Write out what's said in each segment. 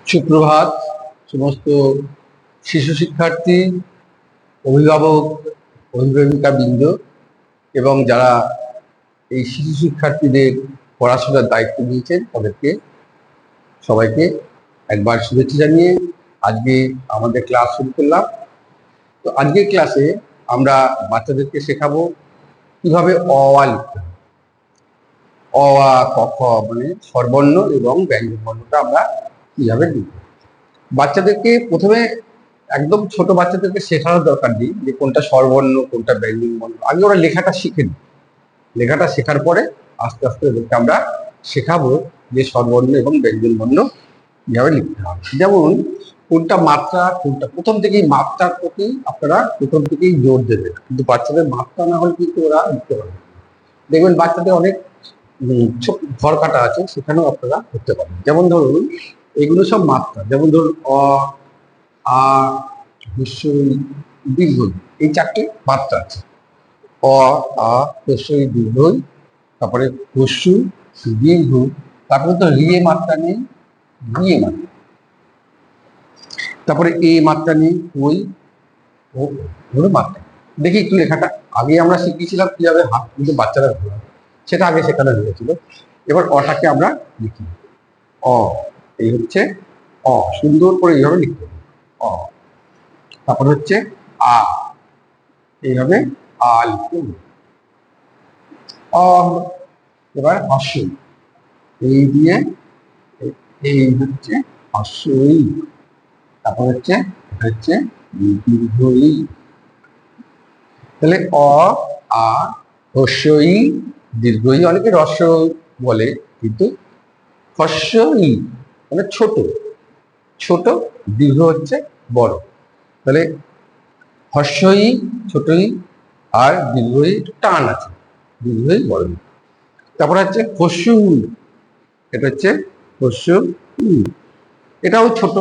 সুপ্রভাত সমস্ত শিশু শিক্ষার্থী, অভিভাবক, অভিভাবিকা বৃন্দ এবং যারা এই শিশু শিক্ষার্থীদের পড়াশোনার দায়িত্ব নিয়েছেন তাদেরকে সবাইকে একবার শুভেচ্ছা জানিয়ে আজকে আমাদের ক্লাস শুরু করলাম। তো আজকের ক্লাসে আমরা বাচ্চাদেরকে শেখাবো কিভাবে অ আ লিখতে হবে। অ আ ক খ মানে স্বরবর্ণ এবং ব্যঞ্জন বর্ণটা আমরা কিভাবে লিখব। বাচ্চাদেরকে প্রথমে একদম ছোট বাচ্চাদেরকে শেখানোর দরকার নেই যে কোনটা স্বরবর্ণ কোনটা ব্যঞ্জন বর্ণ। আগে ওরা লেখাটা শিখে নি, লেখাটা শেখার পরে আস্তে আস্তে ওদেরকে আমরা শেখাবো যে স্বরবর্ণ এবং ব্যঞ্জন বর্ণ কিভাবে লিখতে হবে। যেমন কোনটা মাত্রা কোনটা, প্রথম থেকেই মাত্রার প্রতি আপনারা প্রথম থেকেই জোর দেবেন, কিন্তু বাচ্চাদের মাত্রা না হলে কিন্তু ওরা লিখতে পারবে। দেখবেন বাচ্চাদের অনেক ঘর কাটা আছে, সেখানেও আপনারা করতে পারেন। যেমন ধরুন এগুলো সব মাত্রা, যেমন ধরুন অ আ হ্রস্বই দীর্ঘই, এই চারটে মাত্রা আছে। অ আ হ্রস্বই দীর্ঘই, তারপরে হ্রস্ব দীর্ঘ, তারপরে তো রিয়ে মাত্রা নেই, রিয়ে মাত্রা, তারপরে এ মাত্রা নেই, ওই ও মাত্রা। দেখি একটু লেখাটা আগে আমরা শিখিয়েছিলাম কিভাবে হাত কিন্তু বাচ্চারা ধরে, সেটা আগে শেখানো হয়েছিল। এবার অটাকে আমরা লিখি। অ, এই হচ্ছে অ, সুন্দর করে এইভাবে লিখতে হবে অ। তারপর হচ্ছে আ, এইভাবে আ লিখতে হবে অ। এবার হস্যই, এই দিয়ে এই হচ্ছে হস্যই, তারপর হচ্ছে দীর্ঘই। তাহলে অ আ হস্যই দীর্ঘই, অনেকে রস্য বলে, কিন্তু হস্যই মানে ছোট, ছোট, দীর্ঘ হচ্ছে বড়। তাহলে হস্যই ছোটই আর দীর্ঘই টান আছে, দীর্ঘই বড়। তারপর হচ্ছে হস্য, এটা হচ্ছে হস্য, এটাও ছোট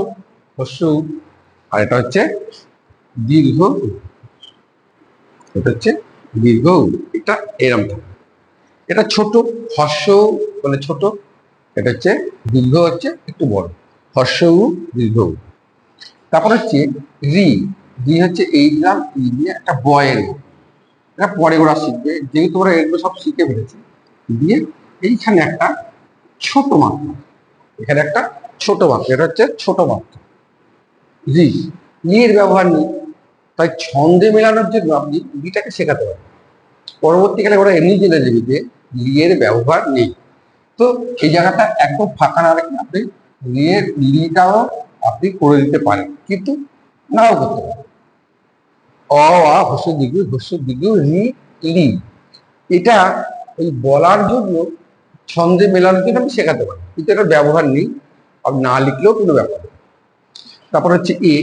হস্য, আর এটা হচ্ছে দীর্ঘ, এটা হচ্ছে দীর্ঘ, এটা এরম থাকে। এটা ছোট হস্য মানে ছোট, এটা হচ্ছে দীর্ঘ হচ্ছে একটু বড়, হস্য দীর্ঘ। তারপর হচ্ছে রি, রি হচ্ছে এই দিলাম, এই দিয়ে একটা বয়ের, এটা পরে ওরা শিখবে, যেহেতু ওরা এগুলো সব শিখে ফেলেছে। দিয়ে এইখানে একটা ছোট মাত্রা, এখানে একটা ছোট মাত্রা, এটা হচ্ছে ছোট মাত্রা রি। রি এর ব্যবহার নেই, তাই ছন্দে মেলানোর জন্য আপনি রিটাকে শেখাতে পারেন। পরবর্তীকালে ওরা এমনি জেনে যাবে যে লি এর ব্যবহার নেই। তো এই জায়গাটা একদম ফাঁকা না রেখে আপনি লিটাও আপনি করে দিতে পারেন, কিন্তু নাও করতে পারেন। অ আ হস্য দীর্ঘ রি লি, এটা ওই বলার জন্য ছন্দে মেলানোর জন্য আমি শেখাতে পারি, কিন্তু এটার ব্যবহার নেই, আপনি না লিখলেও কোনো ব্যাপার নেই। তারপর হচ্ছে এ,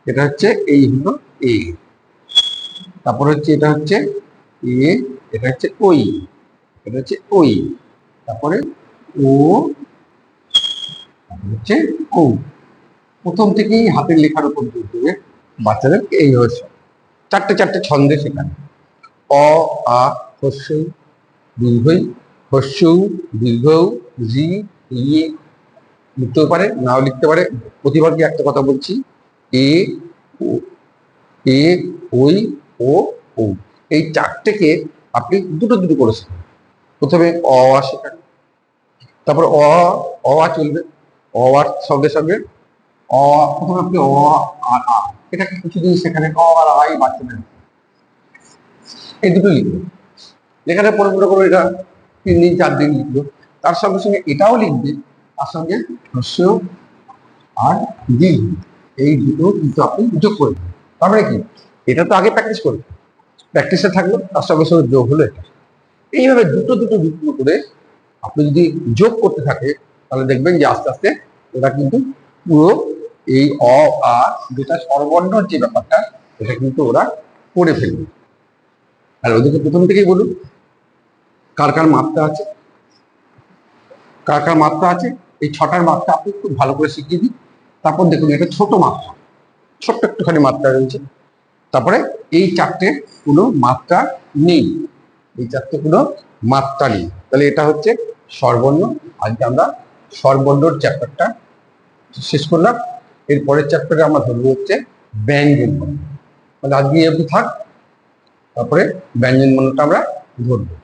এটা হচ্ছে এই হলো এ, তারপর হচ্ছে এটা হচ্ছে এ, এটা হচ্ছে ওই, এটা হচ্ছে ওই, তারপরে ও, হচ্ছে ও। প্রথম থেকেই হাতের লেখার উপর জোর দেবে বাচ্চাদের, এই হচ্ছে চারটে চারটে ছন্দে শেখানো। অ আ হস্য দীর্ঘই, হস্য দীর্ঘ রি ই, লিখতেও পারে নাও লিখতে পারে। প্রতিবারকে একটা কথা বলছি, এ এ ওই ও ও, এই চারটেকে আপনি দুটো দুটো করে শেখান। প্রথমে অ আ শেখান, তারপর অ আ চলবে, অ আর সঙ্গে সঙ্গে অ, প্রথমে আপনি অ আর আ, এটাকে কিছুদিন সেখানে অ আর আই বাচ্চাদের এই দুটো লিখবে। লেখাটা পরে মনে করো এটা 3 দিন 4 দিন লিখলো, তার সঙ্গে সঙ্গে এটাও লিখবে, তার সঙ্গে হস্য আর দীর্ঘ, এই দুটো কিন্তু আপনি যোগ করে দেবেন। তার মানে কি, এটা তো আগে প্র্যাকটিস করবে, প্র্যাকটিসে থাকলো, তার সঙ্গে সঙ্গে যোগ হলো এটা। এইভাবে দুটো দুটো দুটো করে আপনি যদি যোগ করতে থাকে, তাহলে দেখবেন যে আস্তে আস্তে ওরা কিন্তু পুরো এই অ আ যেটা স্বরবর্ণর যে ব্যাপারটা, এটা কিন্তু ওরা করে ফেলবে। আর ওদেরকে প্রথম থেকেই বলুন কার কার মাত্রা আছে, কার কার মাত্রা আছে, এই 6টার মাত্রা আপনি খুব ভালো করে শিখিয়ে দিন। তারপর দেখুন এটা ছোট মাত্রা, ছোট্ট একটুখানি মাত্রা রয়েছে, তারপরে এই চারটে কোনো মাত্রা নেই, এই চারটে কোনো মাত্রা নেই। তাহলে এটা হচ্ছে স্বরবর্ণ। আজকে আমরা স্বরবর্ণর চ্যাপ্টারটা শেষ করলাম। এর পরের চ্যাপ্টারে আমরা ধরবো হচ্ছে ব্যঞ্জন বর্ণ। মানে আজকে এই অবধি থাক, তারপরে ব্যঞ্জন বর্ণটা আমরা ধরবো।